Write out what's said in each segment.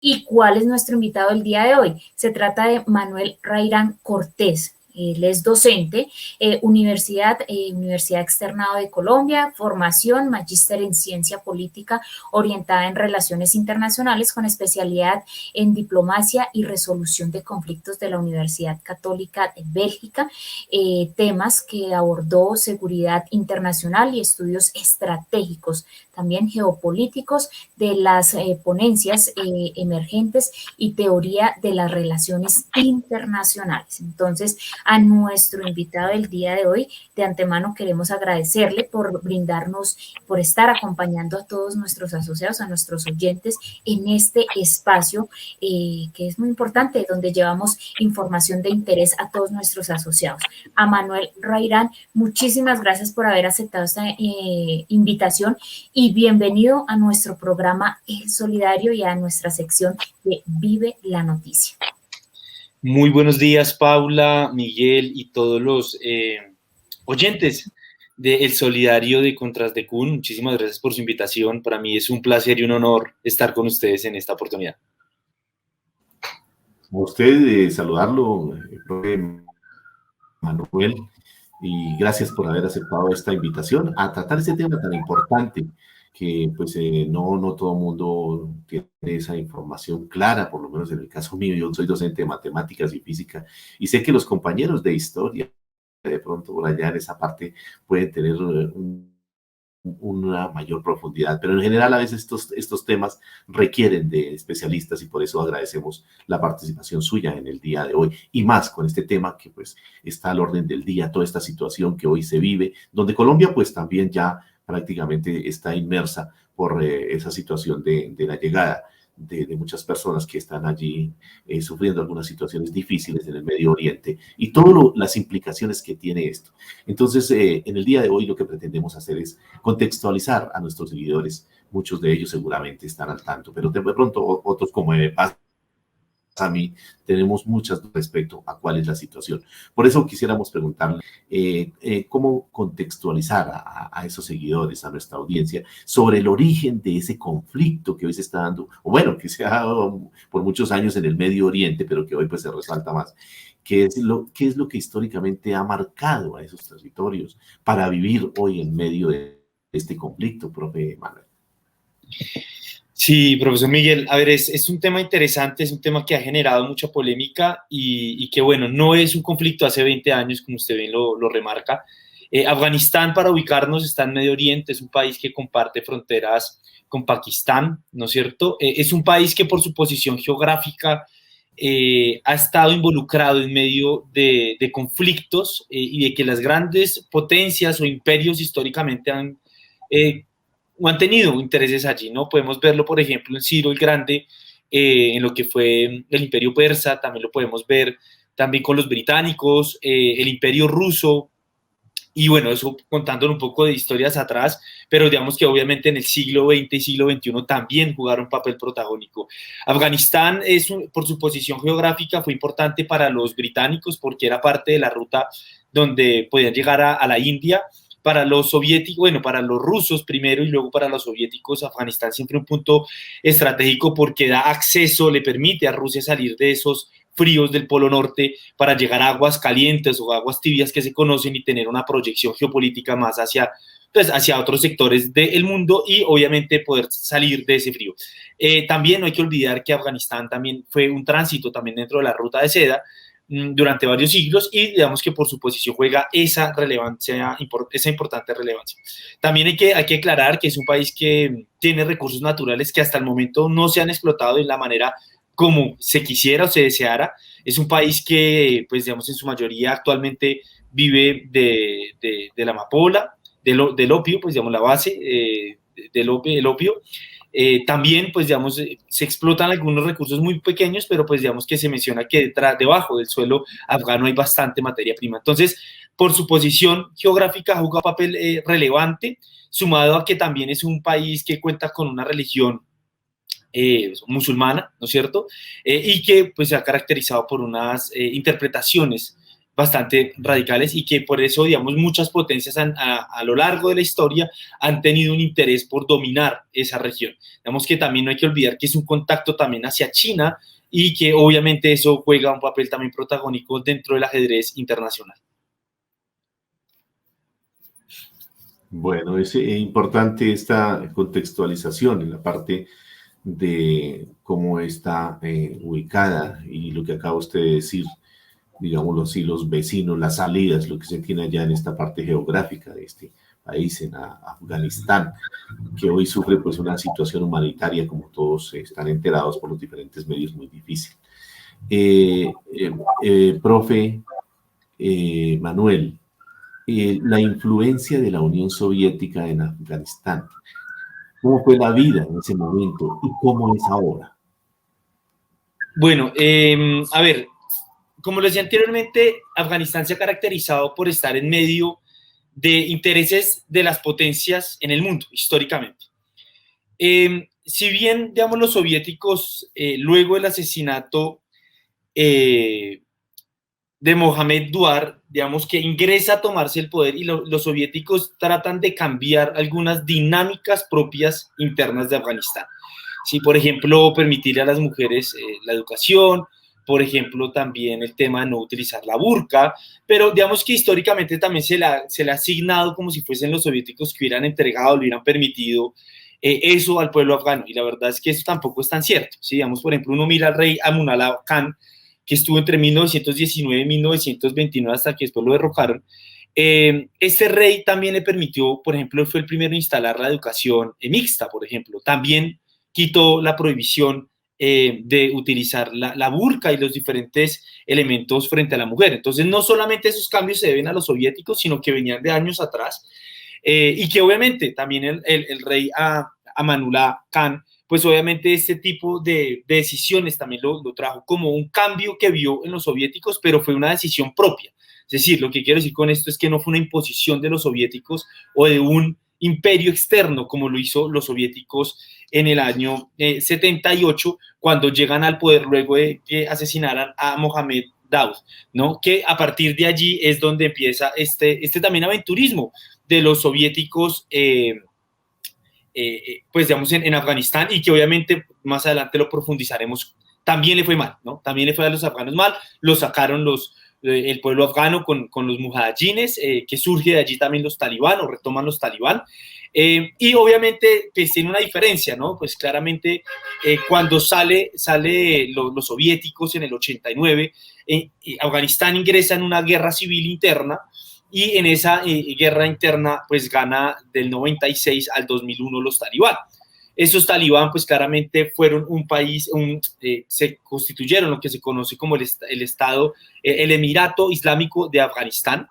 ¿Y cuál es nuestro invitado del día de hoy? Se trata de Manuel Rairán Cortés. Él es docente, Universidad Externado de Colombia, formación, magíster en ciencia política orientada en relaciones internacionales con especialidad en diplomacia y resolución de conflictos de la Universidad Católica de Bélgica, temas que abordó seguridad internacional y estudios estratégicos, también geopolíticos de las ponencias emergentes y teoría de las relaciones internacionales. Entonces, a nuestro invitado del día de hoy, de antemano queremos agradecerle por brindarnos, por estar acompañando a todos nuestros asociados, a nuestros oyentes en este espacio que es muy importante, donde llevamos información de interés a todos nuestros asociados. A Manuel Rairán, muchísimas gracias por haber aceptado esta invitación y bienvenido a nuestro programa El Solidario y a nuestra sección de Vive la Noticia. Muy buenos días, Paula, Miguel y todos los oyentes de El Solidario de Contras de CUN. Muchísimas gracias por su invitación. Para mí es un placer y un honor estar con ustedes en esta oportunidad. A usted, saludarlo, profe Manuel, y gracias por haber aceptado esta invitación a tratar este tema tan importante que pues no todo el mundo tiene esa información clara, por lo menos en el caso mío. Yo soy docente de matemáticas y física y sé que los compañeros de historia de pronto por allá en esa parte pueden tener una mayor profundidad, pero en general a veces estos temas requieren de especialistas y por eso agradecemos la participación suya en el día de hoy y más con este tema que pues está al orden del día, toda esta situación que hoy se vive, donde Colombia pues también ya prácticamente está inmersa por esa situación de la llegada de muchas personas que están allí sufriendo algunas situaciones difíciles en el Medio Oriente y todas las implicaciones que tiene esto. Entonces, en el día de hoy lo que pretendemos hacer es contextualizar a nuestros seguidores. Muchos de ellos seguramente están al tanto, pero de pronto otros, como me pasa a mí, tenemos muchas respecto a cuál es la situación. Por eso quisiéramos preguntarle cómo contextualizar a esos seguidores, a nuestra audiencia, sobre el origen de ese conflicto que hoy se está dando, o bueno, que se ha dado por muchos años en el Medio Oriente, pero que hoy pues se resalta más. ¿Qué es lo que históricamente ha marcado a esos territorios para vivir hoy en medio de este conflicto, profe Manuel? Sí, profesor Miguel, a ver, es un tema interesante, es un tema que ha generado mucha polémica y que, bueno, no es un conflicto hace 20 años, como usted bien lo remarca. Afganistán, para ubicarnos, está en Medio Oriente, es un país que comparte fronteras con Pakistán, ¿no es cierto? Es un país que por su posición geográfica ha estado involucrado en medio de conflictos y de que las grandes potencias o imperios históricamente han tenido intereses allí, ¿no? Podemos verlo, por ejemplo, en Ciro el Grande, en lo que fue el Imperio Persa, también lo podemos ver también con los británicos, el Imperio Ruso, y bueno, eso contándole un poco de historias atrás, pero digamos que obviamente en el siglo XX y siglo XXI también jugaron un papel protagónico. Afganistán, por su posición geográfica, fue importante para los británicos porque era parte de la ruta donde podían llegar a la India. Para los soviéticos, bueno, para los rusos primero y luego para los soviéticos, Afganistán siempre un punto estratégico porque da acceso, le permite a Rusia salir de esos fríos del Polo Norte para llegar a aguas calientes o aguas tibias que se conocen y tener una proyección geopolítica más hacia otros sectores del mundo y obviamente poder salir de ese frío. También no hay que olvidar que Afganistán también fue un tránsito también dentro de la ruta de seda durante varios siglos y digamos que por su posición juega esa relevancia, esa importante relevancia. También hay que aclarar que es un país que tiene recursos naturales que hasta el momento no se han explotado de la manera como se quisiera o se deseara. Es un país que, pues digamos, en su mayoría actualmente vive de la amapola, del opio, pues digamos, la base del opio. También, pues, digamos, se explotan algunos recursos muy pequeños, pero, pues, digamos que se menciona que debajo del suelo afgano hay bastante materia prima. Entonces, por su posición geográfica, juega un papel relevante, sumado a que también es un país que cuenta con una religión musulmana, ¿no es cierto? Y que, pues, se ha caracterizado por unas interpretaciones bastante radicales y que por eso, digamos, muchas potencias a lo largo de la historia han tenido un interés por dominar esa región. Digamos que también no hay que olvidar que es un contacto también hacia China y que obviamente eso juega un papel también protagónico dentro del ajedrez internacional. Bueno, es importante esta contextualización en la parte de cómo está ubicada y lo que acaba usted de decir, digámoslo así, los vecinos, las salidas, lo que se tiene allá en esta parte geográfica de este país, en Afganistán, que hoy sufre pues una situación humanitaria, como todos están enterados por los diferentes medios, muy difícil. Profe Manuel, la influencia de la Unión Soviética en Afganistán, ¿cómo fue la vida en ese momento y cómo es ahora? Bueno, a ver, como lo decía anteriormente, Afganistán se ha caracterizado por estar en medio de intereses de las potencias en el mundo, históricamente. Si bien, digamos, los soviéticos, luego del asesinato de Mohamed Duar, digamos que ingresa a tomarse el poder y los soviéticos tratan de cambiar algunas dinámicas propias internas de Afganistán. Sí, por ejemplo, permitirle a las mujeres la educación, por ejemplo, también el tema de no utilizar la burka, pero digamos que históricamente también se le ha asignado como si fuesen los soviéticos que hubieran entregado, le hubieran permitido eso al pueblo afgano, y la verdad es que eso tampoco es tan cierto. ¿Sí? Digamos, por ejemplo, uno mira al rey Amunallah Khan, que estuvo entre 1919 y 1929 hasta que después lo derrocaron. Este rey también le permitió, por ejemplo, fue el primero en instalar la educación mixta, por ejemplo. También quitó la prohibición de utilizar la burka y los diferentes elementos frente a la mujer. Entonces, no solamente esos cambios se deben a los soviéticos, sino que venían de años atrás, y que obviamente también el rey Amanullah Khan, pues obviamente este tipo de decisiones también lo trajo como un cambio que vio en los soviéticos, pero fue una decisión propia. Es decir, lo que quiero decir con esto es que no fue una imposición de los soviéticos o de un imperio externo, como lo hizo los soviéticos en el año 78, cuando llegan al poder luego de que asesinaran a Mohamed Daoud, ¿no? Que a partir de allí es donde empieza este también aventurismo de los soviéticos, pues digamos, en Afganistán, y que obviamente más adelante lo profundizaremos. También le fue mal, ¿no? También le fue a los afganos mal, lo sacaron el pueblo afgano con los mujahidines, que surge de allí también los talibán, o retoman los talibán, y obviamente pues tiene una diferencia, ¿no? Pues claramente cuando sale los soviéticos en el 89, Afganistán ingresa en una guerra civil interna, y en esa guerra interna pues gana del 96 al 2001 los talibán. Esos talibán pues claramente fueron un país, se constituyeron lo que se conoce como el Estado, el Emirato Islámico de Afganistán,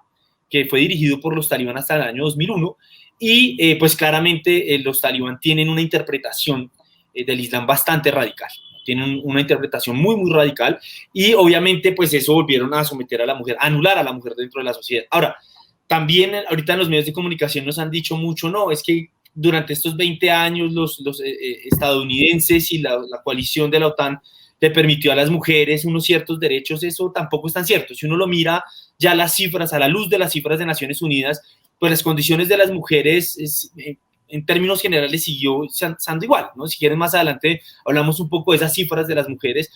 que fue dirigido por los talibán hasta el año 2001, y pues claramente los talibán tienen una interpretación del Islam bastante radical. Tienen una interpretación muy, muy radical, y obviamente pues eso volvieron a someter a la mujer, a anular a la mujer dentro de la sociedad. Ahora, también ahorita en los medios de comunicación nos han dicho mucho, no, es que durante estos 20 años los estadounidenses y la coalición de la OTAN le permitió a las mujeres unos ciertos derechos. Eso tampoco es tan cierto. Si uno lo mira ya las cifras, a la luz de las cifras de Naciones Unidas, pues las condiciones de las mujeres en términos generales siguió siendo igual, ¿no? Si quieren más adelante hablamos un poco de esas cifras de las mujeres,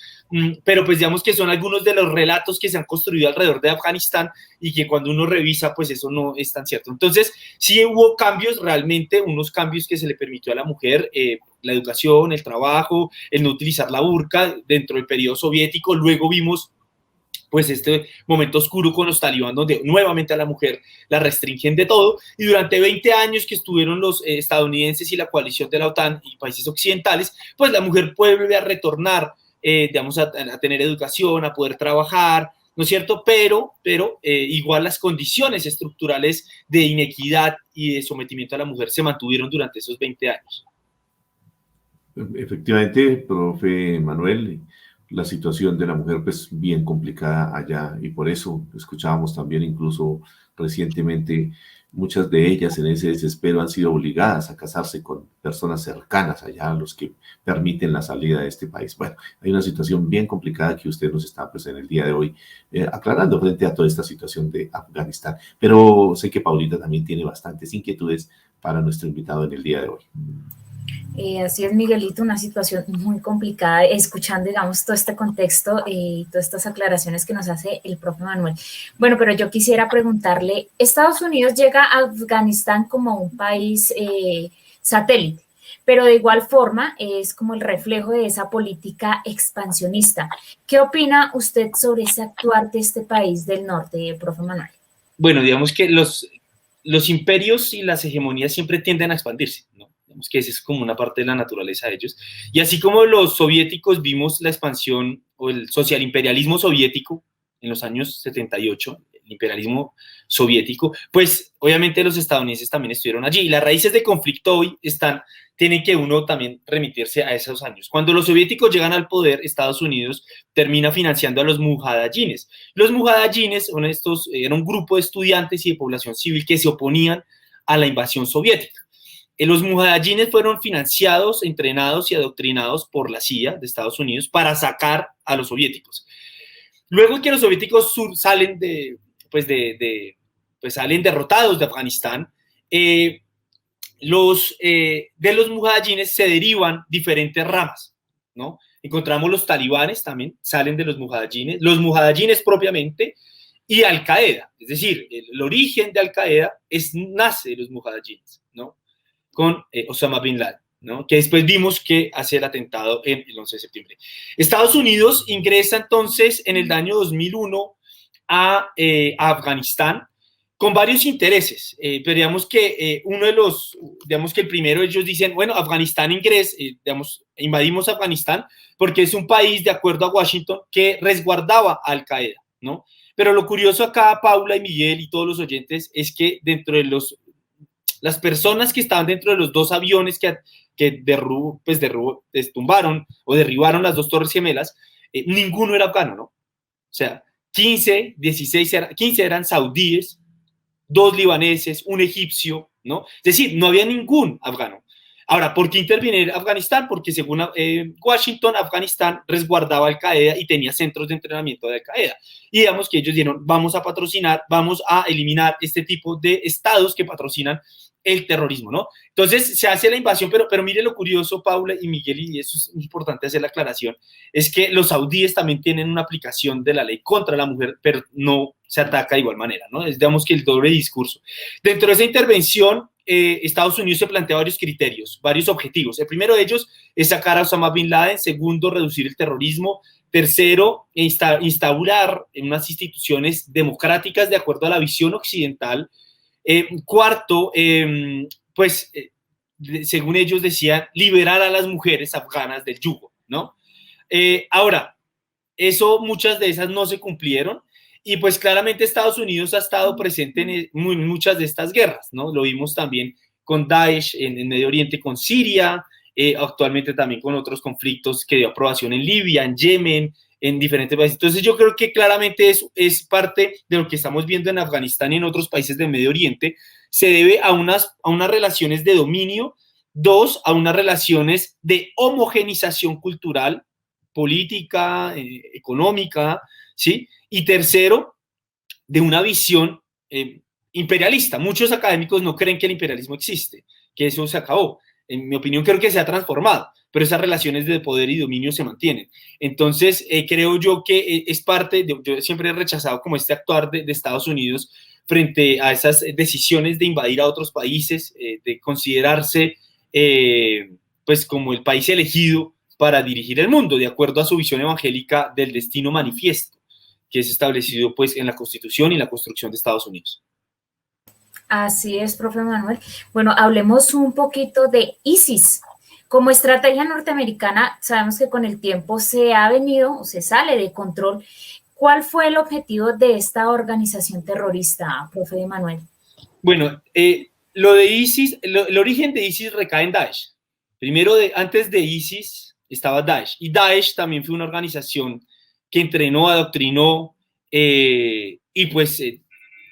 pero pues digamos que son algunos de los relatos que se han construido alrededor de Afganistán, y que cuando uno revisa pues eso no es tan cierto. Entonces sí hubo cambios, realmente unos cambios que se le permitió a la mujer, la educación, el trabajo, el no utilizar la burka dentro del periodo soviético. Luego vimos pues este momento oscuro con los talibán, donde nuevamente a la mujer la restringen de todo, y durante 20 años que estuvieron los estadounidenses y la coalición de la OTAN y países occidentales, pues la mujer vuelve a retornar, digamos, a tener educación, a poder trabajar, ¿no es cierto? Pero igual las condiciones estructurales de inequidad y de sometimiento a la mujer se mantuvieron durante esos 20 años. Efectivamente, profe Manuel, la situación de la mujer pues bien complicada allá, y por eso escuchábamos también incluso recientemente Muchas de ellas en ese desespero han sido obligadas a casarse con personas cercanas allá a los que permiten la salida de este país. Bueno, hay una situación bien complicada que usted nos está pues en el día de hoy aclarando frente a toda esta situación de Afganistán. Pero sé que Paulita también tiene bastantes inquietudes para nuestro invitado en el día de hoy. Así es, Miguelito, una situación muy complicada, escuchando, digamos, todo este contexto y todas estas aclaraciones que nos hace el profe Manuel. Bueno, pero yo quisiera preguntarle, Estados Unidos llega a Afganistán como un país satélite, pero de igual forma es como el reflejo de esa política expansionista. ¿Qué opina usted sobre ese actuar de este país del norte, profe Manuel? Bueno, digamos que los imperios y las hegemonías siempre tienden a expandirse, ¿no? Digamos que esa es como una parte de la naturaleza de ellos. Y así como los soviéticos vimos la expansión o el socialimperialismo soviético en los años 78, el imperialismo soviético, pues obviamente los estadounidenses también estuvieron allí. Y las raíces de conflicto hoy tienen que uno también remitirse a esos años. Cuando los soviéticos llegan al poder, Estados Unidos termina financiando a los mujahidines. Los mujahidines era un grupo de estudiantes y de población civil que se oponían a la invasión soviética. Los mujahidines fueron financiados, entrenados y adoctrinados por la CIA de Estados Unidos para sacar a los soviéticos. Luego que los soviéticos salen salen derrotados de Afganistán, de los mujahidines se derivan diferentes ramas, ¿no? Encontramos los talibanes también, salen de los mujahidines propiamente, y Al-Qaeda, es decir, el origen de Al-Qaeda nace de los mujahidines, ¿no? Con Osama Bin Laden, ¿no? Que después vimos que hace el atentado en el 11 de septiembre. Estados Unidos ingresa entonces en el año 2001 a Afganistán con varios intereses, pero digamos que digamos que el primero ellos dicen, bueno, Afganistán invadimos Afganistán porque es un país, de acuerdo a Washington, que resguardaba a Al-Qaeda, ¿no? Pero lo curioso acá, Paula y Miguel y todos los oyentes, es que dentro de las personas que estaban dentro de los dos aviones que tumbaron o derribaron las dos torres gemelas, ninguno era afgano, ¿no? O sea, 15 eran saudíes, 2 libaneses, un egipcio, ¿no? Es decir, no había ningún afgano. Ahora, ¿por qué intervenir Afganistán? Porque según Washington, Afganistán resguardaba Al-Qaeda y tenía centros de entrenamiento de Al-Qaeda. Y digamos que ellos dijeron, vamos a patrocinar, vamos a eliminar este tipo de estados que patrocinan el terrorismo, ¿no? Entonces se hace la invasión, pero mire lo curioso, Paula y Miguel, y eso es importante hacer la aclaración, es que los saudíes también tienen una aplicación de la ley contra la mujer, pero no se ataca de igual manera, ¿no? Es, digamos que el doble discurso. Dentro de esa intervención, Estados Unidos se plantea varios criterios, varios objetivos. El primero de ellos es sacar a Osama Bin Laden. Segundo, reducir el terrorismo. Tercero, instaurar unas instituciones democráticas de acuerdo a la visión occidental. Cuarto, según ellos decían, liberar a las mujeres afganas del yugo, ¿no? Ahora, muchas de esas no se cumplieron. Y pues claramente Estados Unidos ha estado presente en muchas de estas guerras, ¿no? Lo vimos también con Daesh en Medio Oriente, con Siria, actualmente también con otros conflictos que dio aprobación en Libia, en Yemen, en diferentes países. Entonces yo creo que claramente es parte de lo que estamos viendo en Afganistán y en otros países del Medio Oriente. Se debe a unas relaciones de dominio, dos, a unas relaciones de homogenización cultural, política, económica, ¿sí? Y tercero, de una visión imperialista. Muchos académicos no creen que el imperialismo existe, que eso se acabó. En mi opinión, creo que se ha transformado, pero esas relaciones de poder y dominio se mantienen. Entonces, creo yo que es parte, yo siempre he rechazado como este actuar de Estados Unidos frente a esas decisiones de invadir a otros países, de considerarse pues como el país elegido para dirigir el mundo, de acuerdo a su visión evangélica del destino manifiesto, que es establecido pues en la Constitución y la construcción de Estados Unidos. Así es, profe Manuel. Bueno, hablemos un poquito de ISIS. Como estrategia norteamericana, sabemos que con el tiempo se ha venido o se sale de control. ¿Cuál fue el objetivo de esta organización terrorista, profe Manuel? Bueno, lo de ISIS, el origen de ISIS recae en Daesh. Primero, antes de ISIS estaba Daesh. Y Daesh también fue una organización que entrenó, adoctrinó y pues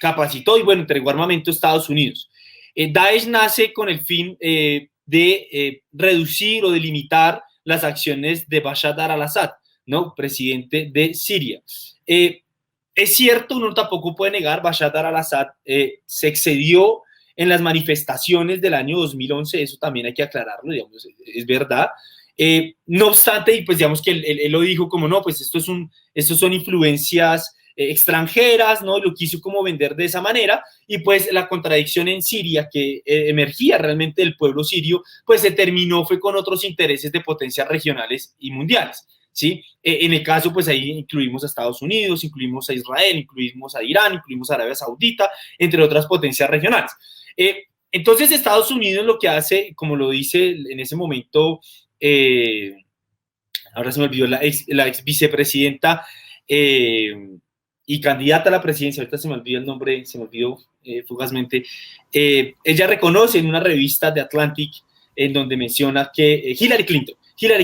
capacitó y, bueno, entregó armamento a Estados Unidos. Daesh nace con el fin de reducir o de limitar las acciones de Bashar al-Assad, ¿no? Presidente de Siria. Es cierto, uno tampoco puede negar, Bashar al-Assad se excedió en las manifestaciones del año 2011, eso también hay que aclararlo, digamos, es verdad. No obstante, y pues digamos que él lo dijo como, no, pues estos son influencias extranjeras, ¿no? Lo quiso como vender de esa manera, y pues la contradicción en Siria que emergía realmente del pueblo sirio, pues se terminó fue con otros intereses de potencias regionales y mundiales, ¿sí? En el caso, pues ahí incluimos a Estados Unidos, incluimos a Israel, incluimos a Irán, incluimos a Arabia Saudita, entre otras potencias regionales. Entonces Estados Unidos lo que hace, como lo dice en ese momento, ahora se me olvidó, la ex vicepresidenta y candidata a la presidencia, ahorita se me olvidó el nombre, se me olvidó fugazmente, ella reconoce en una revista de Atlantic, en donde menciona que Hillary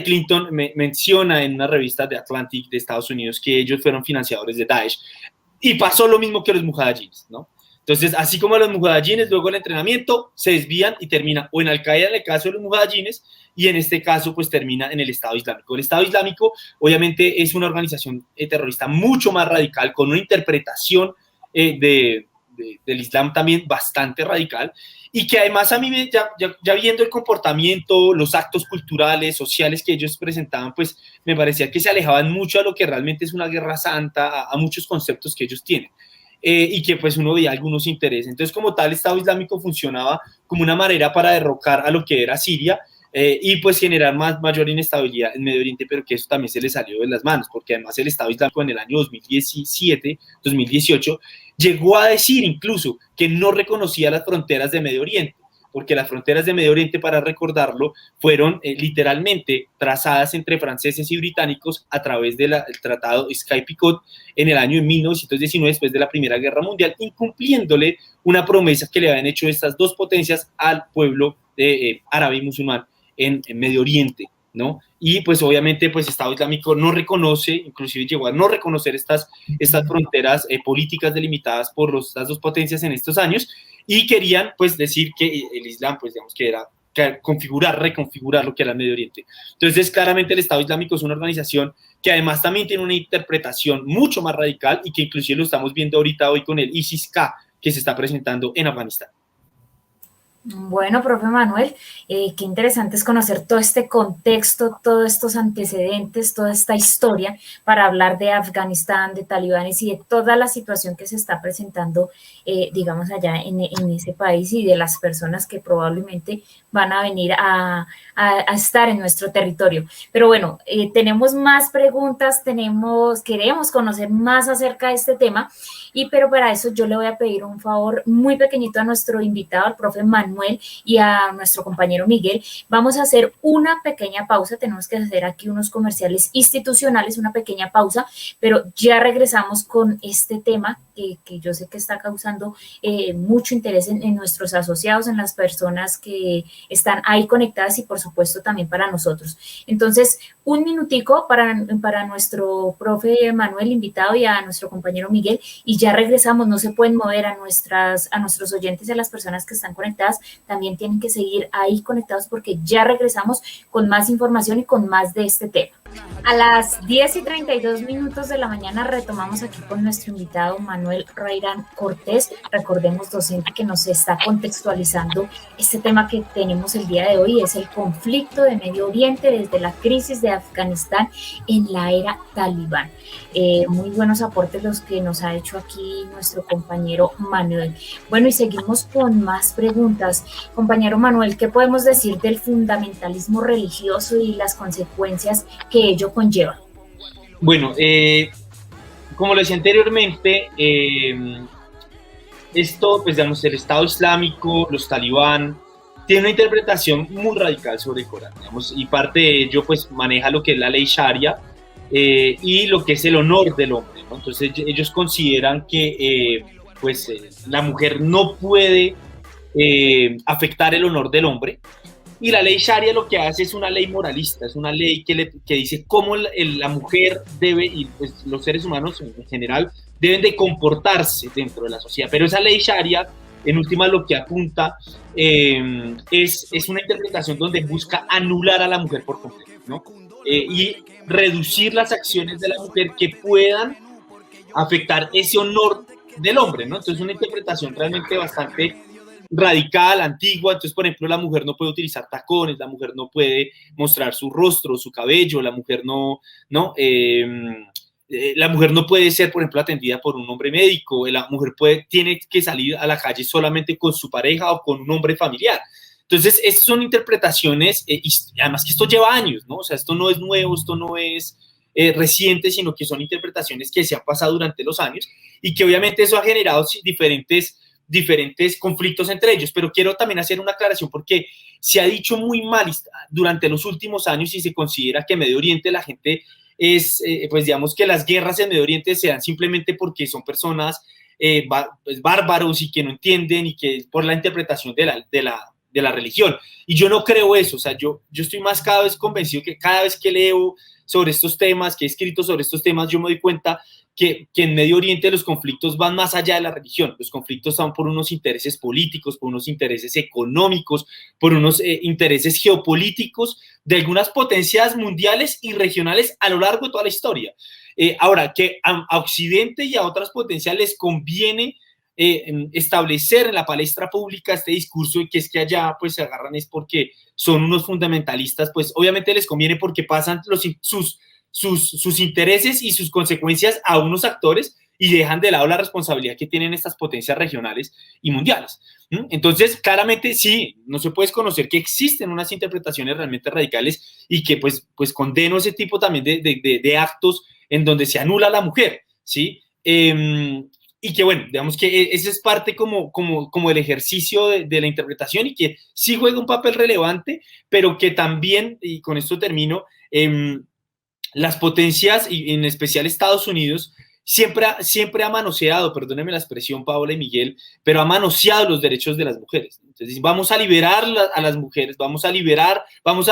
Clinton menciona en una revista de Atlantic de Estados Unidos que ellos fueron financiadores de Daesh, y pasó lo mismo que los mujahidines, ¿no? Entonces, así como los mujahidines, luego el entrenamiento se desvían y termina o en Al-Qaeda en el caso de los mujahidines, y en este caso pues termina en el Estado Islámico. El Estado Islámico obviamente es una organización terrorista mucho más radical, con una interpretación del Islam también bastante radical, y que además a mí ya viendo el comportamiento, los actos culturales, sociales que ellos presentaban, pues me parecía que se alejaban mucho a lo que realmente es una guerra santa, a muchos conceptos que ellos tienen. Y que pues uno veía algunos intereses. Entonces, como tal, el Estado Islámico funcionaba como una manera para derrocar a lo que era Siria y pues generar mayor inestabilidad en Medio Oriente, pero que eso también se le salió de las manos, porque además el Estado Islámico en el año 2017, 2018, llegó a decir incluso que no reconocía las fronteras de Medio Oriente, porque las fronteras de Medio Oriente, para recordarlo, fueron literalmente trazadas entre franceses y británicos a través del tratado Sykes-Picot en el año 1919, después de la Primera Guerra Mundial, incumpliéndole una promesa que le habían hecho estas dos potencias al pueblo árabe y musulmán en Medio Oriente, ¿no? Y pues obviamente pues Estado Islámico no reconoce, inclusive llegó a no reconocer estas fronteras políticas delimitadas por estas dos potencias en estos años, y querían pues decir que el Islam pues digamos que era reconfigurar lo que era el Medio Oriente. Entonces claramente el Estado Islámico es una organización que además también tiene una interpretación mucho más radical, y que inclusive lo estamos viendo ahorita hoy con el ISIS-K que se está presentando en Afganistán. Bueno, profe Manuel, qué interesante es conocer todo este contexto, todos estos antecedentes, toda esta historia para hablar de Afganistán, de talibanes y de toda la situación que se está presentando, digamos, allá en ese país, y de las personas que probablemente van a venir a estar en nuestro territorio. Pero bueno, tenemos más preguntas, queremos conocer más acerca de este tema, pero para eso yo le voy a pedir un favor muy pequeñito a nuestro invitado, al profe Manuel, y a nuestro compañero Miguel. Vamos a hacer una pequeña pausa, tenemos que hacer aquí unos comerciales institucionales, una pequeña pausa, pero ya regresamos con este tema que yo sé que está causando mucho interés en nuestros asociados, en las personas que están ahí conectadas, y por supuesto también para nosotros. Entonces, un minutico para nuestro profe Manuel, invitado, y a nuestro compañero Miguel, y ya regresamos. No se pueden mover. A nuestros oyentes y a las personas que están conectadas también tienen que seguir ahí conectados, porque ya regresamos con más información y con más de este tema. A las 10:32 de la mañana retomamos aquí con nuestro invitado Manuel Rairán Cortés, recordemos, docente que nos está contextualizando este tema que tenemos el día de hoy, es el conflicto de Medio Oriente desde la crisis de Afganistán en la era talibán. Muy buenos aportes los que nos ha hecho aquí nuestro compañero Manuel. Bueno, y seguimos con más preguntas. Compañero Manuel, ¿qué podemos decir del fundamentalismo religioso y las consecuencias que ello conlleva? Bueno, como lo decía anteriormente, esto, pues digamos, el Estado Islámico, los talibán, tiene una interpretación muy radical sobre el Corán, digamos, y parte de ello pues maneja lo que es la ley Sharia y lo que es el honor del hombre, ¿no? Entonces ellos consideran que la mujer no puede afectar el honor del hombre, y la ley Sharia lo que hace es una ley moralista, es una ley que dice cómo la mujer debe, y pues los seres humanos en general, deben de comportarse dentro de la sociedad. Pero esa ley Sharia, en última, lo que apunta es una interpretación donde busca anular a la mujer por completo, ¿no? Y reducir las acciones de la mujer que puedan afectar ese honor del hombre, ¿no? Entonces, una interpretación realmente bastante radical, antigua. Entonces, por ejemplo, la mujer no puede utilizar tacones, la mujer no puede mostrar su rostro, su cabello, la mujer la mujer no puede ser, por ejemplo, atendida por un hombre médico, la mujer tiene que salir a la calle solamente con su pareja o con un hombre familiar. Entonces, estas son interpretaciones, y además que esto lleva años, ¿no? O sea, esto no es nuevo, esto no es reciente, sino que son interpretaciones que se han pasado durante los años y que obviamente eso ha generado diferentes conflictos entre ellos. Pero quiero también hacer una aclaración porque se ha dicho muy mal durante los últimos años y se considera que en Medio Oriente la gente pues digamos que las guerras en Medio Oriente se dan simplemente porque son personas pues bárbaros y que no entienden y que por la interpretación de la religión. Y yo no creo eso. O sea, yo estoy más cada vez convencido que cada vez que leo sobre estos temas, que he escrito sobre estos temas, yo me doy cuenta que en Medio Oriente los conflictos van más allá de la religión. Los conflictos van por unos intereses políticos, por unos intereses económicos, por unos intereses geopolíticos de algunas potencias mundiales y regionales a lo largo de toda la historia. Ahora, que a Occidente y a otras potencias les conviene establecer en la palestra pública este discurso y que es que allá pues se agarran es porque son unos fundamentalistas, pues obviamente les conviene porque pasan sus intereses y sus consecuencias a unos actores y dejan de lado la responsabilidad que tienen estas potencias regionales y mundiales. Entonces, claramente sí, no se puede desconocer que existen unas interpretaciones realmente radicales y que pues condeno ese tipo también de actos en donde se anula a la mujer, ¿sí? Y que bueno, digamos que ese es parte como el ejercicio de la interpretación y que sí juega un papel relevante, pero que también, y con esto termino, las potencias, y en especial Estados Unidos, siempre ha manoseado, perdónenme la expresión, Paola y Miguel, pero ha manoseado los derechos de las mujeres. Entonces, vamos a liberar a las mujeres, vamos a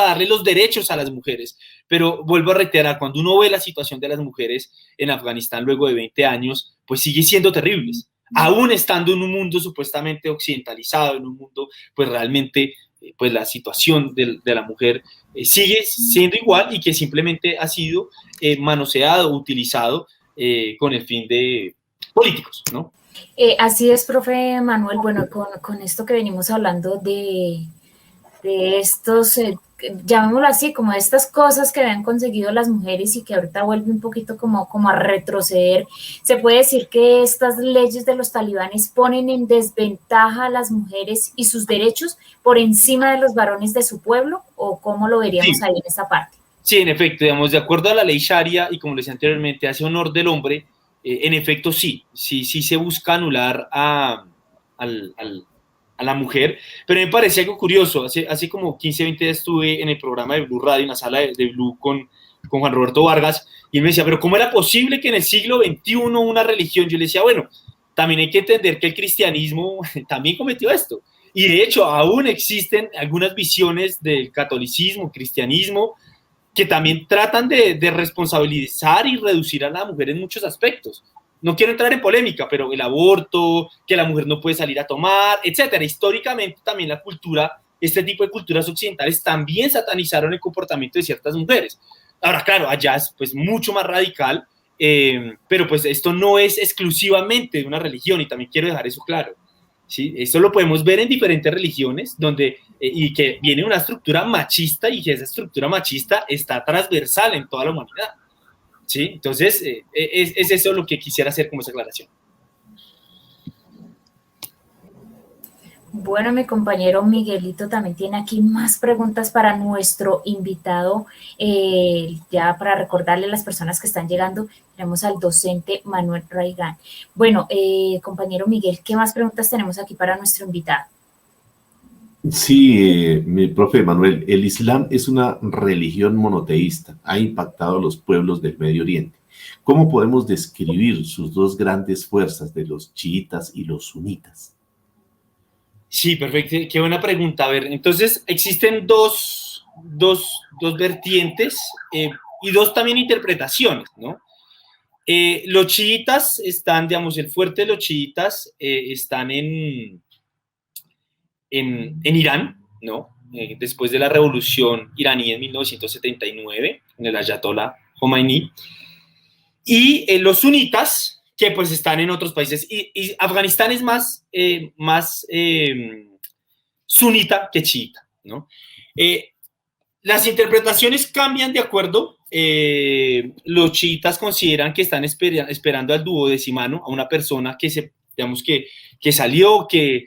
darle los derechos a las mujeres. Pero vuelvo a reiterar, cuando uno ve la situación de las mujeres en Afganistán luego de 20 años, pues sigue siendo terrible. Aún estando en un mundo supuestamente occidentalizado, en un mundo pues realmente, pues la situación de la mujer sigue siendo igual y que simplemente ha sido manoseado, utilizado con el fin de políticos, ¿no? Así es, profe Manuel. Bueno, con esto que venimos hablando de estos, llamémoslo así, como de estas cosas que habían conseguido las mujeres y que ahorita vuelve un poquito como a retroceder, ¿se puede decir que estas leyes de los talibanes ponen en desventaja a las mujeres y sus derechos por encima de los varones de su pueblo? ¿O cómo lo veríamos ahí en esa parte? Sí, en efecto, digamos, de acuerdo a la ley Sharia y como les decía anteriormente, hace honor del hombre, en efecto sí se busca anular a la mujer, pero me parece algo curioso. Hace como 15, 20 días estuve en el programa de Blue Radio, en la sala de Blue con Juan Roberto Vargas, y él me decía, pero ¿cómo era posible que en el siglo XXI una religión? Yo le decía, bueno, también hay que entender que el cristianismo también cometió esto. Y de hecho, aún existen algunas visiones del catolicismo, cristianismo, que también tratan de responsabilizar y reducir a la mujer en muchos aspectos. No quiero entrar en polémica, pero el aborto, que la mujer no puede salir a tomar, etcétera. Históricamente también la cultura, este tipo de culturas occidentales también satanizaron el comportamiento de ciertas mujeres. Ahora, claro, allá es pues mucho más radical, pero pues esto no es exclusivamente de una religión y también quiero dejar eso claro. ¿Sí? Esto lo podemos ver en diferentes religiones donde, y que viene una estructura machista y que esa estructura machista está transversal en toda la humanidad. ¿Sí? Entonces, es eso lo que quisiera hacer como esa aclaración. Bueno, mi compañero Miguelito también tiene aquí más preguntas para nuestro invitado. Ya para recordarle a las personas que están llegando, tenemos al docente Manuel Raigán. Bueno, compañero Miguel, ¿qué más preguntas tenemos aquí para nuestro invitado? Sí, mi profe Manuel, el Islam es una religión monoteísta, ha impactado a los pueblos del Medio Oriente. ¿Cómo podemos describir sus dos grandes fuerzas de los chiitas y los sunitas? Sí, perfecto. Qué buena pregunta. A ver, entonces existen dos vertientes y dos también interpretaciones, ¿no? Los chiitas están, digamos, el fuerte de los chiitas están en Irán, ¿no? Después de la revolución iraní en 1979, en el Ayatollah Khomeini, y los sunitas, que pues están en otros países, y Afganistán es más sunita que chiita, ¿no? Las interpretaciones cambian de acuerdo. Los chiitas consideran que están esperando al duodecimano, a una persona digamos que salió, que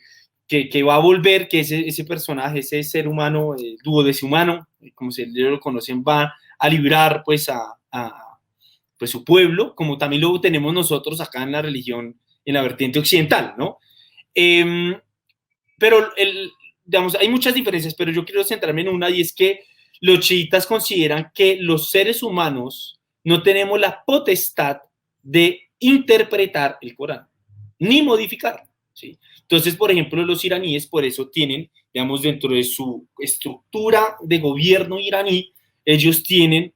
va a volver, que ese personaje, ese ser humano, duodecimano, como se lo conocen, va a librar pues pues su pueblo, como también lo tenemos nosotros acá en la religión, en la vertiente occidental, ¿no? Pero digamos, hay muchas diferencias, pero yo quiero centrarme en una, y es que los chiitas consideran que los seres humanos no tenemos la potestad de interpretar el Corán, ni modificarlo, ¿sí? Entonces, por ejemplo, los iraníes por eso tienen, digamos, dentro de su estructura de gobierno iraní, ellos tienen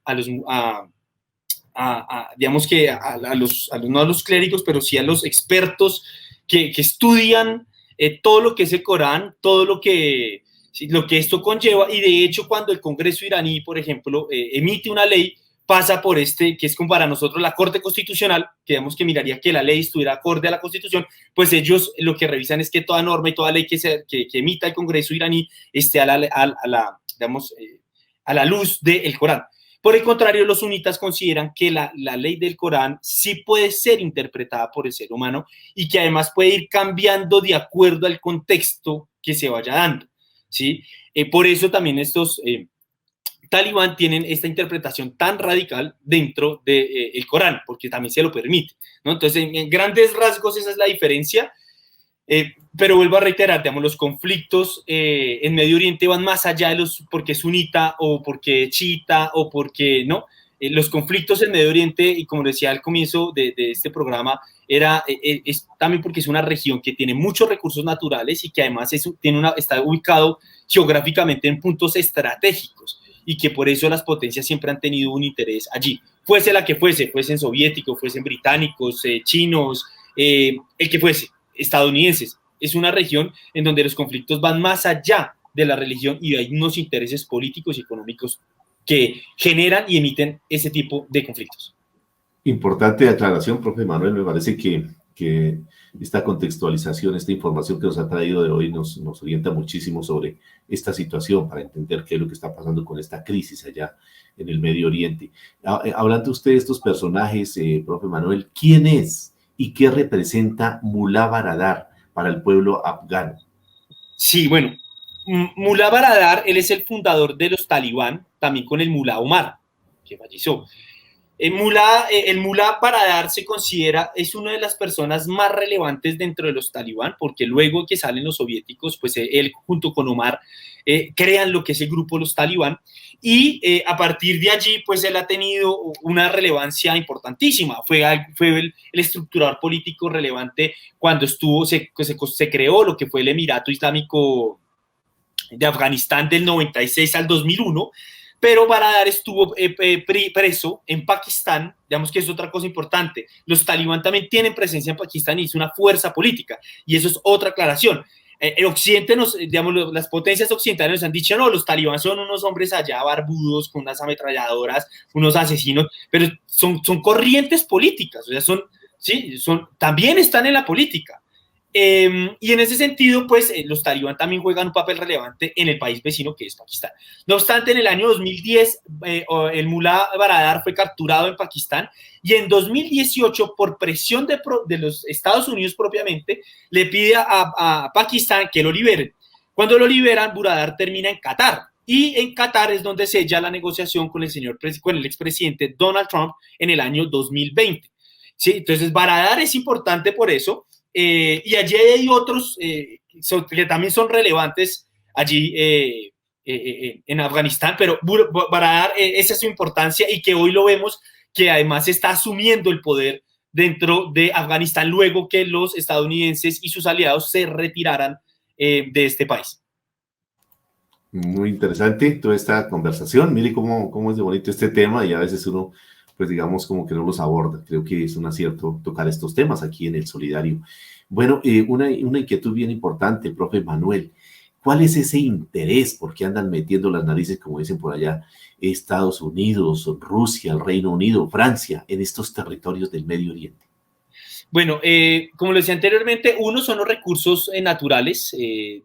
digamos que no a los clérigos, pero sí a los expertos que estudian todo lo que es el Corán, todo lo que esto conlleva, y de hecho cuando el Congreso iraní, por ejemplo, emite una ley, pasa por que es como para nosotros la Corte Constitucional, que digamos que miraría que la ley estuviera acorde a la Constitución, pues ellos lo que revisan es que toda norma y toda ley que emita el Congreso iraní esté digamos, a la luz del Corán. Por el contrario, los sunitas consideran que la ley del Corán sí puede ser interpretada por el ser humano y que además puede ir cambiando de acuerdo al contexto que se vaya dando, ¿sí? Por eso también estos talibán tienen esta interpretación tan radical dentro del Corán, porque también se lo permite, ¿no? Entonces, en grandes rasgos esa es la diferencia. Pero vuelvo a reiterar, digamos, los conflictos en Medio Oriente van más allá de porque es sunita o porque es chiita o porque no. Los conflictos en Medio Oriente, y como decía al comienzo de este programa, es también porque es una región que tiene muchos recursos naturales y que además está ubicado geográficamente en puntos estratégicos, y que por eso las potencias siempre han tenido un interés allí. Fuese la que fuesen soviéticos, fuesen británicos, chinos, el que fuese, estadounidenses. Es una región en donde los conflictos van más allá de la religión y hay unos intereses políticos y económicos que generan y emiten ese tipo de conflictos. Importante aclaración, profe Manuel. Me parece que esta contextualización, esta información que nos ha traído de hoy nos orienta muchísimo sobre esta situación para entender qué es lo que está pasando con esta crisis allá en el Medio Oriente. Hablando usted de estos personajes, profe Manuel, ¿quién es y qué representa Mullah Baradar para el pueblo afgano? Sí, bueno, Mullah Baradar, él es el fundador de los talibán, también con el Mullah Omar, que falleció. El Mullah Baradar se considera, es una de las personas más relevantes dentro de los talibán, porque luego que salen los soviéticos, pues él junto con Omar crean lo que es el grupo los talibán, y a partir de allí, pues él ha tenido una relevancia importantísima. Fue el estructurador político relevante cuando se creó lo que fue el Emirato Islámico de Afganistán del 96 al 2001, pero Baradar estuvo preso en Pakistán. Digamos que es otra cosa importante. Los talibán también tienen presencia en Pakistán y es una fuerza política, y eso es otra aclaración. El Occidente, digamos, las potencias occidentales nos han dicho, no, los talibán son unos hombres allá barbudos con unas ametralladoras, unos asesinos, pero son corrientes políticas, o sea, también están en la política. Y en ese sentido, pues los talibán también juegan un papel relevante en el país vecino que es Pakistán. No obstante, en el año 2010, el Mullah Baradar fue capturado en Pakistán, y en 2018, por presión de los Estados Unidos propiamente, le pide a Pakistán que lo liberen. Cuando lo liberan, Baradar termina en Qatar, y en Qatar es donde sella la negociación con el expresidente Donald Trump en el año 2020. ¿Sí? Entonces, Baradar es importante por eso. Y allí hay otros que también son relevantes allí en Afganistán, pero Baradar, esa es su importancia, y que hoy lo vemos que además está asumiendo el poder dentro de Afganistán luego que los estadounidenses y sus aliados se retiraran de este país. Muy interesante toda esta conversación. Mire cómo es de bonito este tema, y a veces uno pues digamos como que no los aborda. Creo que es un acierto tocar estos temas aquí en El Solidario. Bueno, una inquietud bien importante, profe Manuel. ¿Cuál es ese interés? ¿Por qué andan metiendo las narices, como dicen por allá, Estados Unidos, Rusia, el Reino Unido, Francia, en estos territorios del Medio Oriente? Bueno, como lo decía anteriormente, uno son los recursos naturales,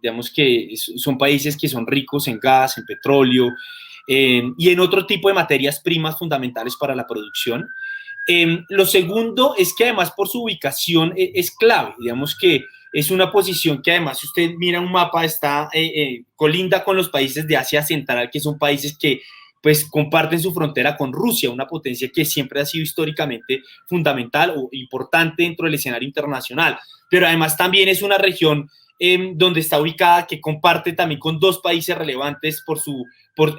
digamos que son países que son ricos en gas, en petróleo y en otro tipo de materias primas fundamentales para la producción. Lo segundo es que además por su ubicación es clave, digamos que es una posición que además si usted mira un mapa está colinda con los países de Asia Central, que son países que pues comparten su frontera con Rusia, una potencia que siempre ha sido históricamente fundamental o importante dentro del escenario internacional, pero además también es una región donde está ubicada que comparte también con dos países relevantes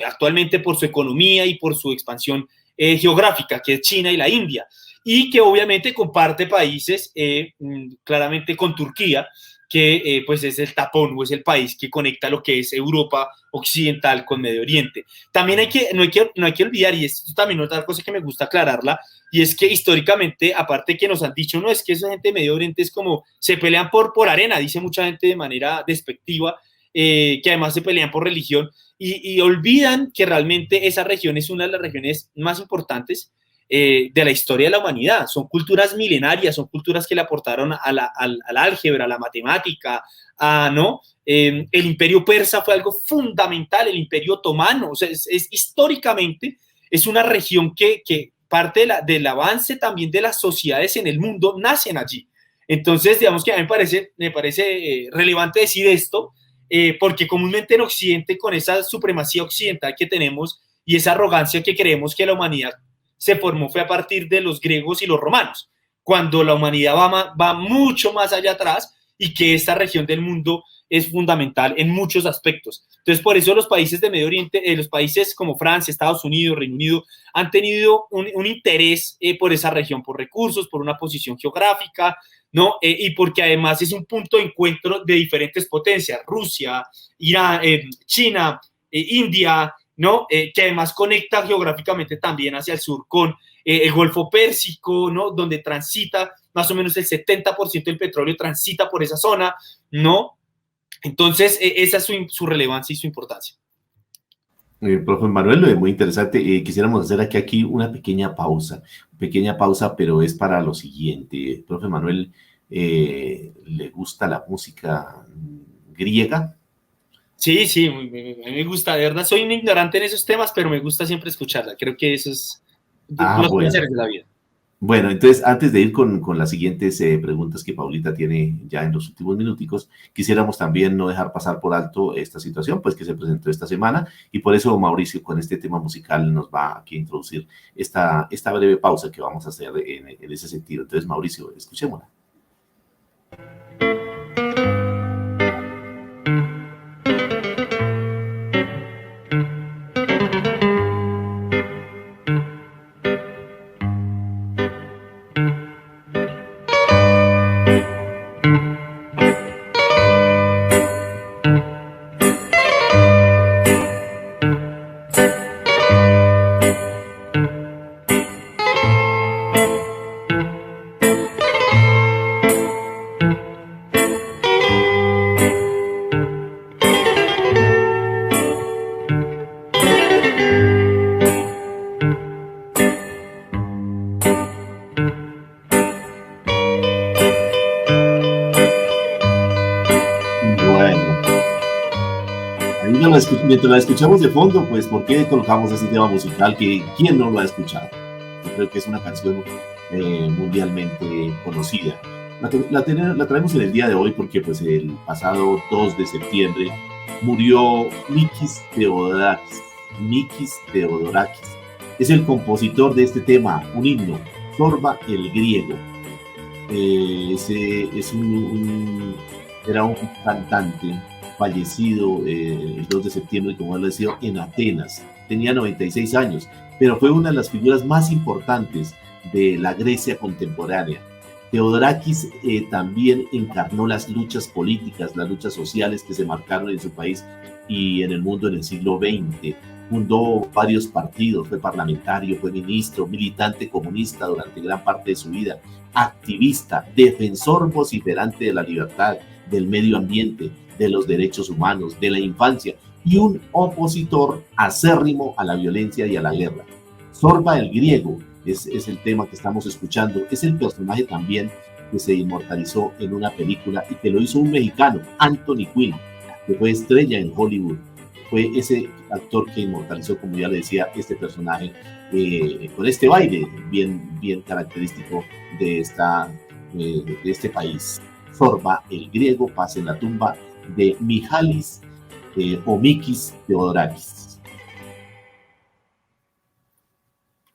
actualmente por su economía y por su expansión geográfica, que es China y la India, y que obviamente comparte países claramente con Turquía, que pues es el tapón o es el país que conecta lo que es Europa occidental con Medio Oriente. También no hay que olvidar, y esto también es otra cosa que me gusta aclararla, y es que históricamente, aparte que nos han dicho, no, es que esa gente de Medio Oriente es como, se pelean por arena, dice mucha gente de manera despectiva, que además se pelean por religión, y olvidan que realmente esa región es una de las regiones más importantes de la historia de la humanidad. Son culturas milenarias, son culturas que le aportaron al álgebra, a la matemática, ¿no? El imperio persa fue algo fundamental, el imperio otomano, o sea, históricamente es una región que parte del avance también de las sociedades en el mundo nacen allí. Entonces, digamos que a mí me parece relevante decir esto, porque comúnmente en Occidente, con esa supremacía occidental que tenemos y esa arrogancia que creemos que la humanidad se formó fue a partir de los griegos y los romanos, cuando la humanidad va mucho más allá atrás y que esta región del mundo es fundamental en muchos aspectos. Entonces, por eso los países de Medio Oriente, los países como Francia, Estados Unidos, Reino Unido, han tenido un interés por esa región, por recursos, por una posición geográfica, ¿no? Y porque además es un punto de encuentro de diferentes potencias, Rusia, Irán, China, India, ¿no? Que además conecta geográficamente también hacia el sur con el Golfo Pérsico, ¿no? Donde transita más o menos el 70% del petróleo transita por esa zona, ¿no? Entonces, esa es su relevancia y su importancia. Profe Manuel, muy interesante. Quisiéramos hacer aquí una pequeña pausa, pero es para lo siguiente. Profe Manuel, ¿le gusta la música griega? Sí, a mí me gusta, de verdad, soy un ignorante en esos temas, pero me gusta siempre escucharla. Creo que eso es los placeres de la vida. Bueno, entonces, antes de ir con las siguientes preguntas que Paulita tiene ya en los últimos minuticos, quisiéramos también no dejar pasar por alto esta situación, pues que se presentó esta semana, y por eso Mauricio con este tema musical nos va aquí a introducir esta breve pausa que vamos a hacer en ese sentido. Entonces, Mauricio, escuchémosla. Mientras la escuchamos de fondo, pues, ¿por qué colocamos ese tema musical que quién no lo ha escuchado? Yo creo que es una canción mundialmente conocida. La traemos en el día de hoy porque, pues, el pasado 2 de septiembre murió Mikis Theodorakis. Mikis Theodorakis es el compositor de este tema, un himno, Zorba el Griego. Era un cantante fallecido el 2 de septiembre, como él decía, en Atenas. Tenía 96 años, pero fue una de las figuras más importantes de la Grecia contemporánea. Theodorakis también encarnó las luchas políticas, las luchas sociales que se marcaron en su país y en el mundo en el siglo XX. fundó varios partidos, fue parlamentario, fue ministro, militante comunista durante gran parte de su vida, activista, defensor vociferante de la libertad, del medio ambiente, de los derechos humanos, de la infancia y un opositor acérrimo a la violencia y a la guerra. Zorba el Griego es el tema que estamos escuchando, es el personaje también que se inmortalizó en una película y que lo hizo un mexicano, Anthony Quinn, que fue estrella en Hollywood. Fue ese actor que inmortalizó, como ya le decía, este personaje con este baile bien característico de este país. Zorba el Griego, paz en la tumba de Mihalis o Mikis Theodorakis.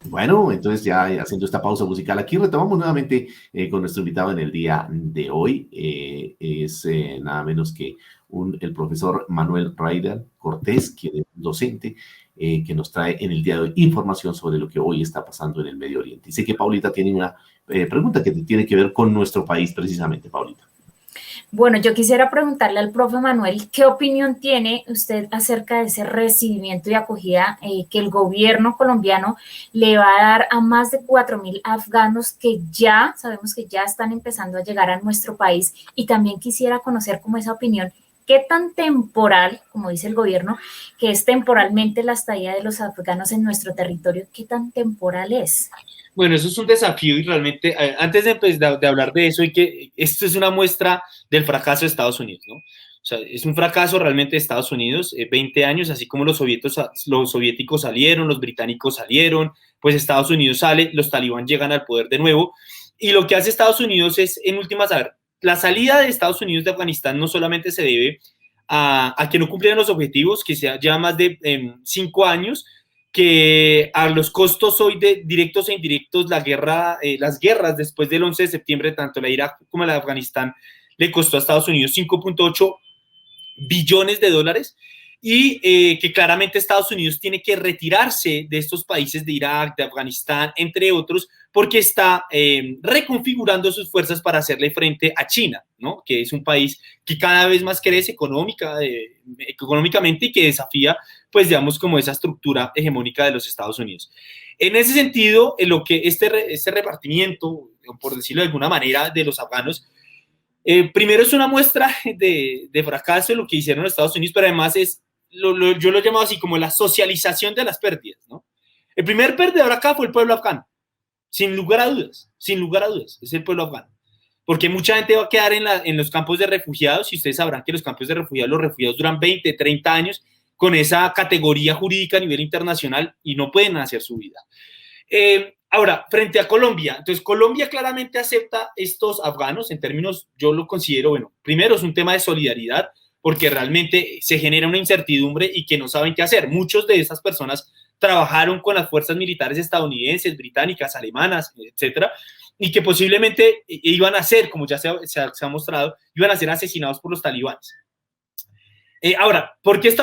Bueno, entonces ya haciendo esta pausa musical aquí, retomamos nuevamente con nuestro invitado en el día de hoy. Es nada menos que el profesor Manuel Raider Cortés, quien es docente, que nos trae en el día de hoy información sobre lo que hoy está pasando en el Medio Oriente. Y sé que Paulita tiene una pregunta que tiene que ver con nuestro país precisamente, Paulita. Bueno, yo quisiera preguntarle al profe Manuel, ¿qué opinión tiene usted acerca de ese recibimiento y acogida que el gobierno colombiano le va a dar a más de 4.000 afganos que ya, sabemos que ya están empezando a llegar a nuestro país? Y también quisiera conocer como esa opinión, ¿qué tan temporal, como dice el gobierno, que es temporalmente la estadía de los afganos en nuestro territorio, qué tan temporal es? Bueno, eso es un desafío y realmente, antes de hablar de eso, y que esto es una muestra del fracaso de Estados Unidos, ¿no? O sea, es un fracaso realmente de Estados Unidos, 20 años, así como los soviéticos salieron, los británicos salieron, pues Estados Unidos sale, los talibán llegan al poder de nuevo, y lo que hace Estados Unidos es, en últimas, a ver, la salida de Estados Unidos de Afganistán no solamente se debe a que no cumplieron los objetivos, que lleva más de 5 años, que a los costos hoy de directos e indirectos, las guerras después del 11 de septiembre, tanto la Irak como la de Afganistán, le costó a Estados Unidos 5.8 billones de dólares y que claramente Estados Unidos tiene que retirarse de estos países de Irak, de Afganistán, entre otros, porque está reconfigurando sus fuerzas para hacerle frente a China, ¿no? Que es un país que cada vez más crece económicamente y que desafía, pues digamos, como esa estructura hegemónica de los Estados Unidos. En ese sentido, lo que este repartimiento, por decirlo de alguna manera, de los afganos, primero es una muestra de fracaso de lo que hicieron los Estados Unidos, pero además yo lo he llamado así como la socialización de las pérdidas, ¿no? El primer perdedor acá fue el pueblo afgano, sin lugar a dudas, es el pueblo afgano. Porque mucha gente va a quedar en los campos de refugiados, y ustedes sabrán que los campos de refugiados, los refugiados duran 20, 30 años con esa categoría jurídica a nivel internacional y no pueden hacer su vida. Ahora, frente a Colombia, entonces Colombia claramente acepta estos afganos en términos, yo lo considero, bueno, primero es un tema de solidaridad, porque realmente se genera una incertidumbre y que no saben qué hacer. Muchos de esas personas trabajaron con las fuerzas militares estadounidenses, británicas, alemanas, etcétera, y que posiblemente iban a ser, como ya se ha mostrado, iban a ser asesinados por los talibanes. Ahora, ¿por qué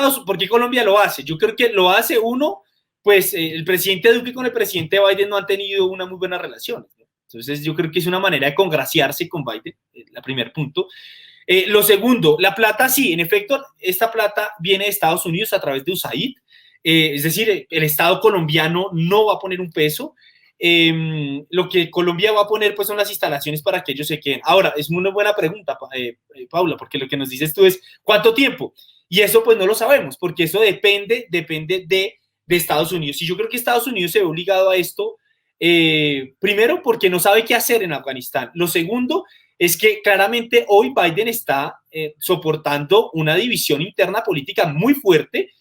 Colombia lo hace? Yo creo que lo hace uno, pues el presidente Duque con el presidente Biden no han tenido una muy buena relación, ¿no? Entonces yo creo que es una manera de congraciarse con Biden, el primer punto. Lo segundo, la plata, sí, en efecto, esta plata viene de Estados Unidos a través de USAID, es decir, el Estado colombiano no va a poner un peso. Lo que Colombia va a poner pues son las instalaciones para que ellos se queden. Ahora, es una buena pregunta, Paula, porque lo que nos dices tú es ¿cuánto tiempo? Y eso pues no lo sabemos, porque eso depende de Estados Unidos. Y yo creo que Estados Unidos se ve obligado a esto, primero porque no sabe qué hacer en Afganistán. Lo segundo es que claramente hoy Biden está soportando una división interna política muy fuerte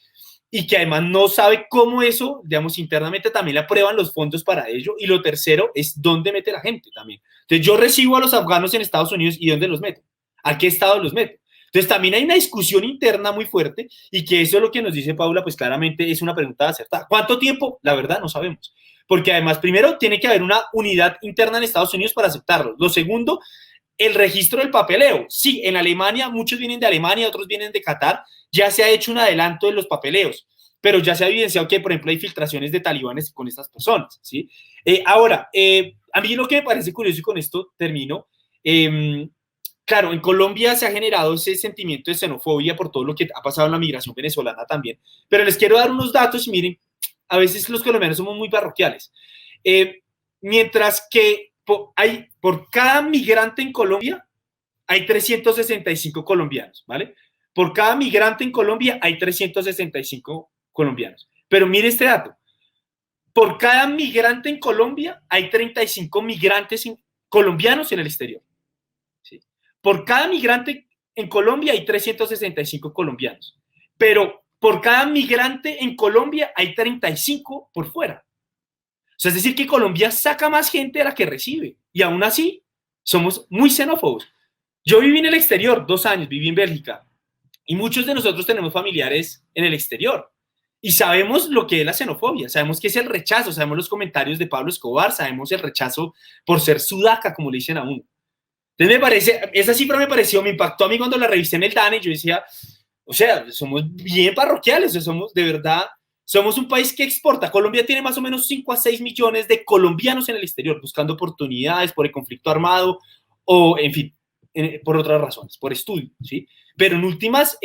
y que además no sabe cómo eso, digamos, internamente también le aprueban los fondos para ello. Y lo tercero es dónde mete la gente también. Entonces yo recibo a los afganos en Estados Unidos y ¿dónde los meto? ¿A qué estado los meto? Entonces también hay una discusión interna muy fuerte y que eso es lo que nos dice Paula, pues claramente es una pregunta acertada. ¿Cuánto tiempo? La verdad no sabemos. Porque además, primero, tiene que haber una unidad interna en Estados Unidos para aceptarlo. Lo segundo, el registro del papeleo. Sí, en Alemania, muchos vienen de Alemania, otros vienen de Qatar, ya se ha hecho un adelanto de los papeleos, pero ya se ha evidenciado que, por ejemplo, hay filtraciones de talibanes con estas personas, ¿sí? Ahora, a mí lo que me parece curioso, y con esto termino, claro, en Colombia se ha generado ese sentimiento de xenofobia por todo lo que ha pasado en la migración venezolana también, pero les quiero dar unos datos y miren, a veces los colombianos somos muy parroquiales. Mientras que por cada migrante en Colombia hay 365 colombianos, ¿vale? Por cada migrante en Colombia hay 365 colombianos. Pero mire este dato. Por cada migrante en Colombia hay 35 migrantes colombianos en el exterior. ¿Sí? Por cada migrante en Colombia hay 365 colombianos. Pero por cada migrante en Colombia hay 35 por fuera. O sea, es decir, que Colombia saca más gente de la que recibe. Y aún así, somos muy xenófobos. Yo viví en el exterior 2 años, viví en Bélgica. Y muchos de nosotros tenemos familiares en el exterior. Y sabemos lo que es la xenofobia, sabemos qué es el rechazo, sabemos los comentarios de Pablo Escobar, sabemos el rechazo por ser sudaca, como le dicen a uno. Entonces me parece, esa cifra me impactó a mí cuando la revisé en el DANE, yo decía, o sea, somos bien parroquiales, o sea, somos de verdad, somos un país que exporta. Colombia tiene más o menos 5 a 6 millones de colombianos en el exterior, buscando oportunidades por el conflicto armado o, en fin, por otras razones, por estudio, ¿sí? Pero en últimas,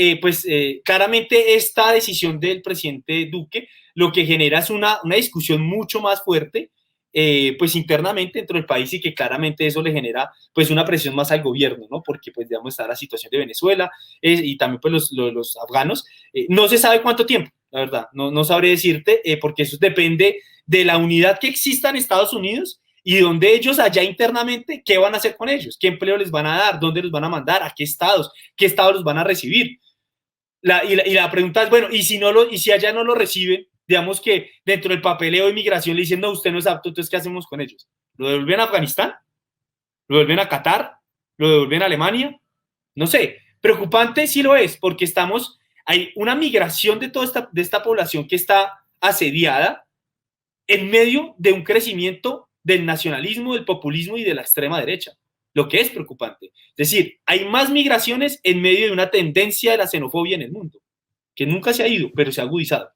claramente esta decisión del presidente Duque lo que genera es una discusión mucho más fuerte, pues internamente dentro del país y que claramente eso le genera pues una presión más al gobierno, ¿no? Porque pues digamos está la situación de Venezuela y también pues los afganos. No se sabe cuánto tiempo, la verdad, no sabré decirte, porque eso depende de la unidad que exista en Estados Unidos y donde ellos allá internamente, ¿qué van a hacer con ellos? ¿Qué empleo les van a dar? ¿Dónde los van a mandar? ¿A qué estados? ¿Qué estados los van a recibir? Y la pregunta es, bueno, ¿y si allá no lo reciben? Digamos que dentro del papeleo de inmigración le dicen, no, usted no es apto, entonces, ¿qué hacemos con ellos? ¿Lo devuelven a Afganistán? ¿Lo devuelven a Qatar? ¿Lo devuelven a Alemania? No sé. Preocupante sí lo es, porque hay una migración de toda esta población que está asediada en medio de un crecimiento del nacionalismo, del populismo y de la extrema derecha, lo que es preocupante. Es decir, hay más migraciones en medio de una tendencia de la xenofobia en el mundo, que nunca se ha ido, pero se ha agudizado.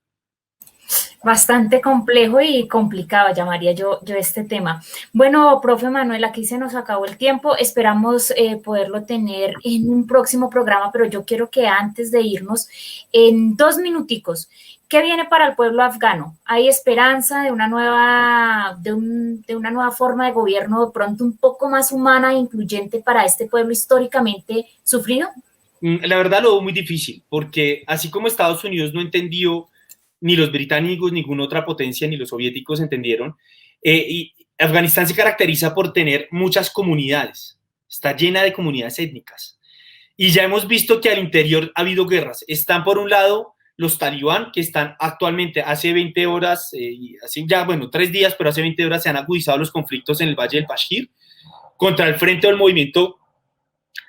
Bastante complejo y complicado, llamaría yo este tema. Bueno, profe Manuel, aquí se nos acabó el tiempo. Esperamos poderlo tener en un próximo programa, pero yo quiero que antes de irnos, en 2 minuticos, ¿qué viene para el pueblo afgano? ¿Hay esperanza de una nueva forma de gobierno de pronto un poco más humana e incluyente para este pueblo históricamente sufrido? La verdad lo veo muy difícil, porque así como Estados Unidos no entendió, ni los británicos, ninguna otra potencia, ni los soviéticos entendieron, y Afganistán se caracteriza por tener muchas comunidades, está llena de comunidades étnicas, y ya hemos visto que al interior ha habido guerras. Están por un lado los talibán, que están actualmente, hace 20 horas, así ya, bueno, 3 días, pero hace 20 horas se han agudizado los conflictos en el Valle del Pashir, contra el Frente del Movimiento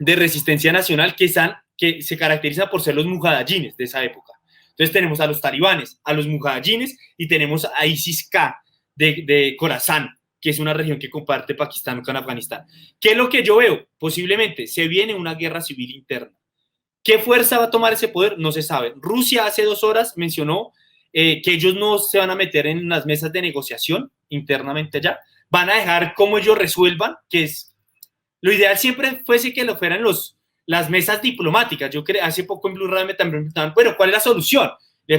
de Resistencia Nacional, que se caracteriza por ser los mujahidines de esa época. Entonces tenemos a los talibanes, a los mujahidines y tenemos a ISIS-K de Khorasan, que es una región que comparte Pakistán con Afganistán. ¿Qué es lo que yo veo? Posiblemente se viene una guerra civil interna. ¿Qué fuerza va a tomar ese poder? No se sabe. Rusia hace 2 horas mencionó que ellos no se van a meter en las mesas de negociación internamente allá. Van a dejar cómo ellos resuelvan, que es lo ideal siempre fuese que lo fueran las mesas diplomáticas. Yo creo, hace poco en Blue Radio me también preguntaban, bueno, ¿cuál es la solución?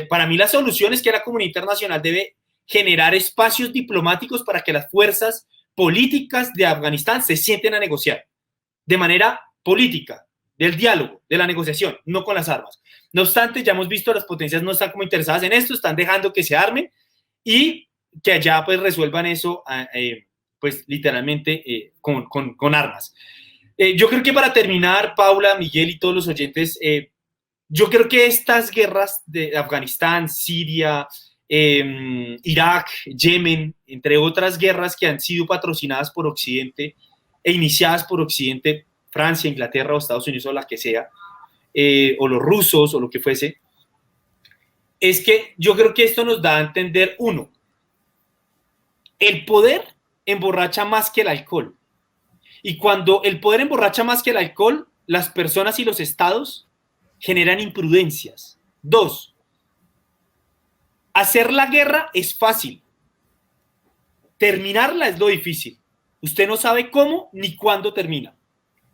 Para mí la solución es que la comunidad internacional debe generar espacios diplomáticos para que las fuerzas políticas de Afganistán se sienten a negociar de manera política, del diálogo, de la negociación, no con las armas. No obstante, ya hemos visto las potencias no están como interesadas en esto, están dejando que se armen y que allá pues resuelvan eso pues literalmente con armas. Yo creo que para terminar, Paula, Miguel y todos los oyentes, yo creo que estas guerras de Afganistán, Siria, Irak, Yemen, entre otras guerras que han sido patrocinadas por Occidente e iniciadas por Occidente, Francia, Inglaterra o Estados Unidos o la que sea, o los rusos o lo que fuese, es que yo creo que esto nos da a entender, uno, el poder emborracha más que el alcohol. Y cuando el poder emborracha más que el alcohol, las personas y los estados generan imprudencias. 2, hacer la guerra es fácil. Terminarla es lo difícil. Usted no sabe cómo ni cuándo termina.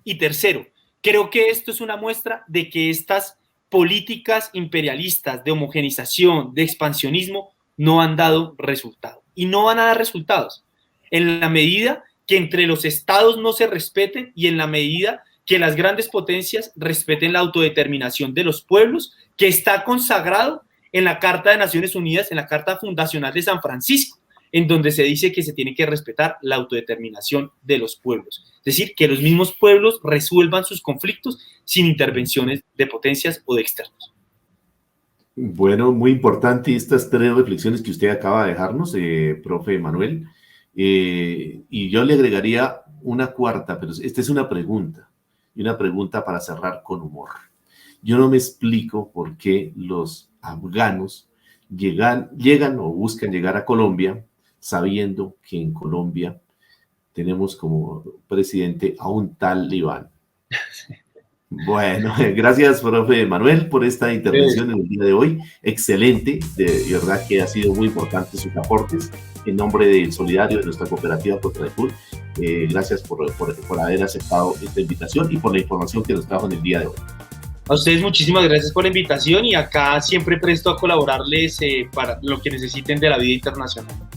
Y 3, Creo que esto es una muestra de que estas políticas imperialistas de homogenización, de expansionismo, no han dado resultado y no van a dar resultados en la medida que entre los estados no se respeten y en la medida que las grandes potencias respeten la autodeterminación de los pueblos, que está consagrado en la Carta de Naciones Unidas, en la Carta Fundacional de San Francisco, en donde se dice que se tiene que respetar la autodeterminación de los pueblos. Es decir, que los mismos pueblos resuelvan sus conflictos sin intervenciones de potencias o de externos. Bueno, muy importante estas 3 reflexiones que usted acaba de dejarnos, profe Manuel. Y yo le agregaría una cuarta, pero esta es una pregunta, y una pregunta para cerrar con humor. Yo no me explico por qué los afganos llegan o buscan llegar a Colombia sabiendo que en Colombia tenemos como presidente a un talibán. Bueno, gracias, profe Manuel, por esta intervención en el día de hoy. Excelente, de verdad que ha sido muy importante sus aportes. En nombre del Solidario de nuestra cooperativa Cotrafut, gracias por haber aceptado esta invitación y por la información que nos trajo en el día de hoy. A ustedes muchísimas gracias por la invitación y acá siempre presto a colaborarles para lo que necesiten de la vida internacional.